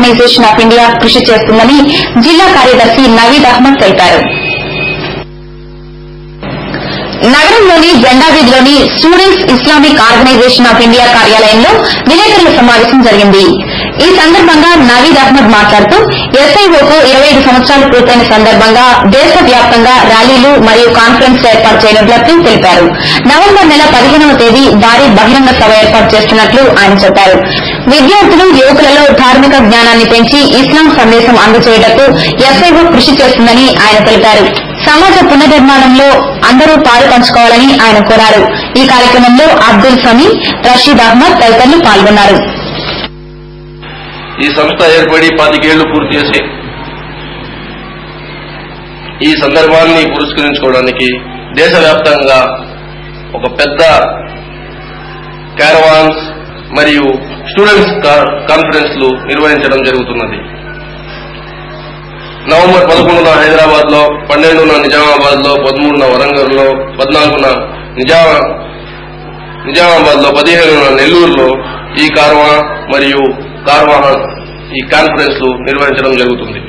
Organisation of India కృషి చేస్తుందని జిల్లా కార్యదర్శి నవీద్ అహ్మద్ తెలిపారు. నగరంలోని జెండా వీధిలోని students Islamic organisation of India కార్యాలయంలో విలేకరుల సమావేశం జరిగింది. ఈ సందర్భంగా నవీద్ అహ్మద్ మాట్లాడుతూ ఎస్ఐఓకు 25 సంవత్సరాలు పూర్తయిన సందర్భంగా దేశవ్యాప్తంగా ర్యాలీలు మరియు కాన్ఫరెన్స్ ఏర్పాటు చేయనున్నట్లు తెలిపారు. నవంబర్ నెల 15వ తేదీ భారీ బహిరంగ సభ ఏర్పాటు చేస్తున్నట్లు ఆయన చెప్పారు. విద్యార్థులు యువకులలో ధార్మిక జ్ఞానాన్ని పెంచి ఇస్లాం సందేశం అందజేయటకు ఎస్ఐఓ కృషి చేస్తుందని ఆయన తెలిపారు. సమాజ పునర్నిర్మాణంలో అందరూ పాలు పంచుకోవాలని ఆయన కోరారు. ఈ కార్యక్రమంలో అబ్దుల్ సమీ, రషీద్ అహ్మద్ తదితరులు పాల్గొన్నారు. ఈ సంస్థ ఏర్పడి 25 ఏళ్లు పూర్తి చేసి ఈ సందర్భాన్ని పురస్కరించుకోవడానికి దేశవ్యాప్తంగా ఒక పెద్ద క్యారవాన్స్ మరియు స్టూడెంట్స్ కాన్ఫరెన్స్లు నిర్వహించడం జరుగుతున్నది. నవంబర్ 11న హైదరాబాద్ లో, 12న నిజామాబాద్ లో, 13న వరంగల్ లో, 14న నిజామాబాద్ లో, 15న నెల్లూరులో ఈ కార్వా మరియు ఈ కాన్ఫరెన్స్ నిర్వహించడం జరుగుతుంది.